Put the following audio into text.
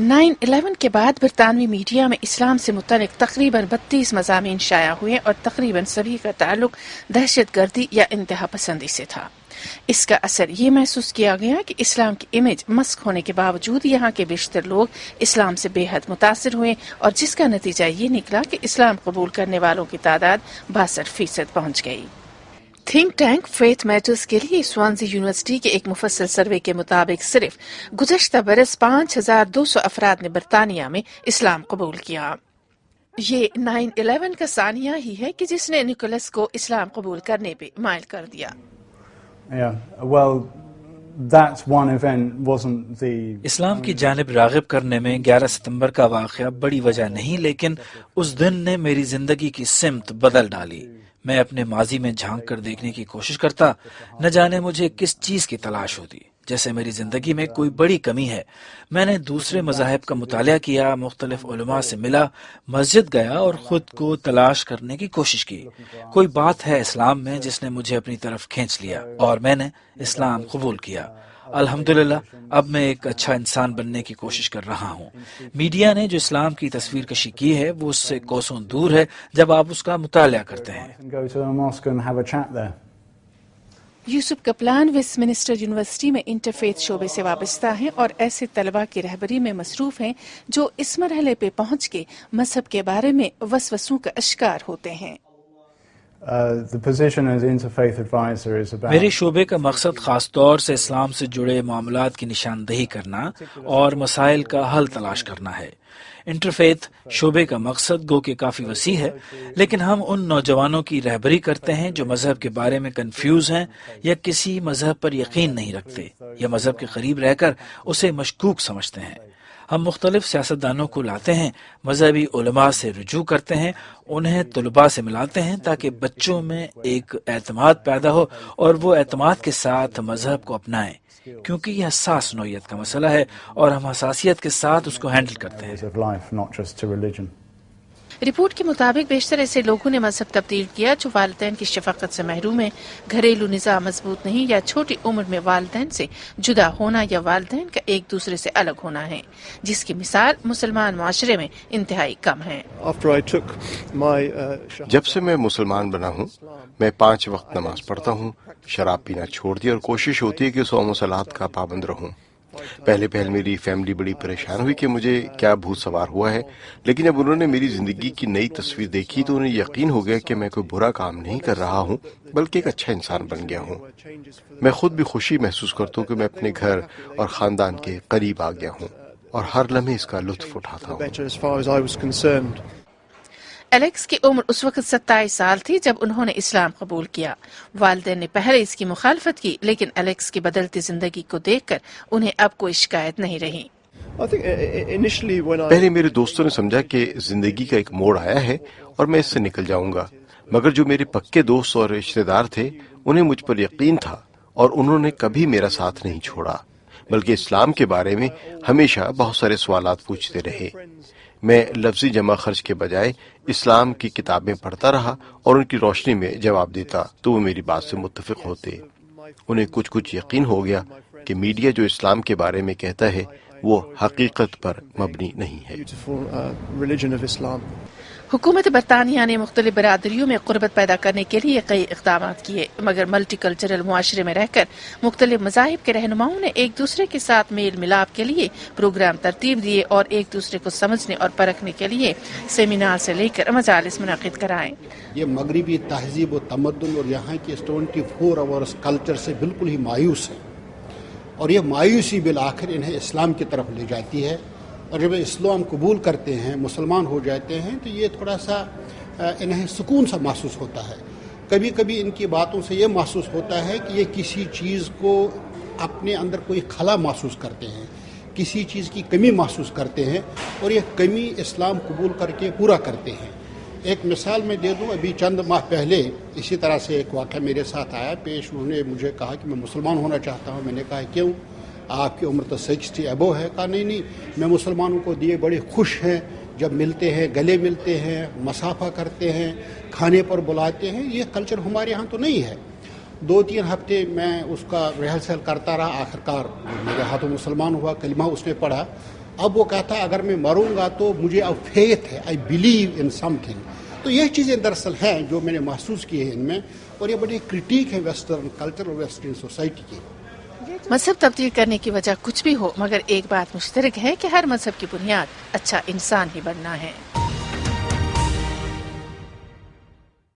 9/11 के बाद बरतानवी मीडिया में इस्लाम से मुतल्लिक तकरीबन 32 मज़ामीन शाया हुए और तकरीबन सभी का ताल्लुक दहशतगर्दी या इंतहा पसंदी से था। इसका असर ये महसूस किया गया कि इस्लाम की इमेज मस्क होने के बावजूद यहाँ के बेशतर लोग इस्लाम से बेहद मुतासिर हुए और जिसका नतीजा ये निकला कि इस्लाम कबूल करने वालों की तादाद 62% पहुँच गई। थिंक टैंक फेथ मैटर्स के लिए स्वानसी यूनिवर्सिटी के एक मुफस्सल सर्वे के मुताबिक सिर्फ गुज़श्ता बरस 5200 अफराद ने बरतानिया में इस्लाम कबूल किया। ये 9/11 का सानिया ही है कि जिसने निकोलस को इस्लाम कबूल करने पे माइल कर दिया। इस्लाम की जानिब राग़िब करने में 11 सितंबर का वाक़या बड़ी वजह नहीं, लेकिन उस दिन ने मेरी जिंदगी की सिमत बदल डाली। मैं अपने माजी में झांक कर देखने की कोशिश करता, न जाने मुझे किस चीज की तलाश होती, जैसे मेरी जिंदगी में कोई बड़ी कमी है। मैंने दूसरे मज़ाहिब का मुतालिया किया, मुख्तलिफ उलमा से मिला, मस्जिद गया और खुद को तलाश करने की कोशिश की। कोई बात है इस्लाम में जिसने मुझे अपनी तरफ खींच लिया और मैंने इस्लाम कबूल किया। अल्हम्दुलिल्लाह, अब मैं एक अच्छा इंसान बनने की कोशिश कर रहा हूँ। मीडिया ने जो इस्लाम की तस्वीर कशी की है वो उससे कोसों दूर है जब आप उसका मुतालिया करते हैं। यूसुफ कपलान वेस्टमिनिस्टर यूनिवर्सिटी में इंटरफेथ शोबे से वाबस्ता हैं और ऐसे तलबा की रहबरी में मसरूफ हैं जो इस मरहले पे पहुँच के मजहब के बारे में वसवसों का शिकार होते हैं। मेरे शोबे का मकसद खास तौर से इस्लाम से जुड़े मामलात की निशानदही करना और मसाइल का हल तलाश करना है। इंटरफेथ शोबे का मकसद गो के काफी वसी है, लेकिन हम उन नौजवानों की रहबरी करते हैं जो मजहब के बारे में कंफ्यूज हैं या किसी मजहब पर यकीन नहीं रखते या मजहब के करीब रहकर उसे मशकूक समझते हैं। हम मुख्तलिफ सियासतदानों को लाते हैं, मजहबी उलमा से रुजू करते हैं, उन्हें तलबा से मिलाते हैं ताकि बच्चों में एक एतमाद पैदा हो और वो एतमाद के साथ मजहब को अपनाएं, क्योंकि यह हसास नौयत का मसला है और हम हसासियत के साथ उसको हैंडल करते हैं। रिपोर्ट के मुताबिक बेशतर ऐसे लोगों ने मजहब तब्दील किया जो वालिदैन की शफकत से महरूम है, घरेलू निज़ाम मजबूत नहीं या छोटी उम्र में वालिदैन से जुदा होना या वालिदैन का एक दूसरे से अलग होना है, जिसकी मिसाल मुसलमान माशरे में इंतहाई कम है। जब से मैं मुसलमान बना हूँ, मैं 5 वक्त नमाज पढ़ता हूँ, शराब पीना छोड़ दिया और कोशिश होती है कि 100 मुसलात का पाबंद रहूँ। पहले मेरी फैमिली बड़ी परेशान हुई कि मुझे क्या भूत सवार हुआ है, लेकिन जब उन्होंने मेरी जिंदगी की नई तस्वीर देखी तो उन्हें यकीन हो गया कि मैं कोई बुरा काम नहीं कर रहा हूँ, बल्कि एक अच्छा इंसान बन गया हूँ। मैं खुद भी खुशी महसूस करता हूँ कि मैं अपने घर और खानदान के करीब आ गया हूँ और हर लम्हे इसका लुत्फ उठाता हूँ। एलेक्स की उम्र उस वक्त 27 साल थी जब उन्होंने इस्लाम कबूल किया। वालिदैन ने पहले इसकी मुखालफत की, लेकिन एलेक्स की बदलती जिंदगी को देखकर उन्हें अब कोई शिकायत नहीं रही। पहले मेरे दोस्तों ने समझा कि जिंदगी का एक मोड़ आया है और मैं इससे निकल जाऊंगा, मगर जो मेरे पक्के दोस्त और रिश्तेदार थे उन्हें मुझ पर यकीन था और उन्होंने कभी मेरा साथ नहीं छोड़ा, बल्कि इस्लाम के बारे में हमेशा बहुत सारे सवालात पूछते रहे। मैं लफ्जी जमा खर्च के बजाय इस्लाम की किताबें पढ़ता रहा और उनकी रोशनी में जवाब देता तो वो मेरी बात से मुत्तफिक होते। उन्हें कुछ यकीन हो गया कि मीडिया जो इस्लाम के बारे में कहता है वो हकीकत पर मबनी नहीं है। हुकूमत बरतानिया ने मुख्तलिफ बरादरियों में क़ुर्बत पैदा करने के लिए कई इक़दाम किए, मगर मल्टी कल्चरल मुआशरे में रहकर मुख्तलिफ मज़ाहिब के रहनुमाओं ने एक दूसरे के साथ मेल मिलाप के लिए प्रोग्राम तरतीब दिए और एक दूसरे को समझने और परखने के लिए सेमिनार से लेकर मजालिस मुनाकिद कराएं। ये मगरबी तहजीब व तमद्दुन और यहाँ की 24 आवर्स कल्चर से बिल्कुल ही मायूस है और ये मायूसी बिल आखिर इन्हें इस्लाम की तरफ ले जाती है। और जब इस्लाम कबूल करते हैं, मुसलमान हो जाते हैं, तो ये थोड़ा सा इन्हें सुकून सा महसूस होता है। कभी कभी इनकी बातों से ये महसूस होता है कि ये किसी चीज़ को अपने अंदर कोई खला महसूस करते हैं, किसी चीज़ की कमी महसूस करते हैं और ये कमी इस्लाम कबूल करके पूरा करते हैं। एक मिसाल मैं दे दूं, अभी चंद माह पहले इसी तरह से एक वाक़या मेरे साथ आया पेश। उन्होंने मुझे कहा कि मैं मुसलमान होना चाहता हूँ। मैंने कहा क्यों, आपकी उम्र तो 60 अबो है। कहा नहीं, मैं मुसलमानों को दिए बड़े खुश हैं, जब मिलते हैं गले मिलते हैं, मसाफा करते हैं, खाने पर बुलाते हैं। ये कल्चर हमारे यहाँ तो नहीं है। 2-3 ہفتے میں اس کا ریہرسل کرتا رہا. آخرکار میرے ہاتھوں مسلمان ہوا, کلمہ اس نے پڑھا. اب وہ کہتا ہے اگر میں مروں گا تو مجھے اب فیتھ ہے, I believe in some thing. تو یہ چیزیں دراصل ہیں جو میں نے محسوس کی ہیں ان میں, اور یہ بڑی کرٹیک ہے ویسٹرن کلچر اور ویسٹرن سوسائٹی کی. مذہب تبدیل کرنے کی وجہ کچھ بھی ہو, مگر ایک بات مشترک ہے کہ ہر مذہب کی بنیاد اچھا انسان ہی بننا ہے.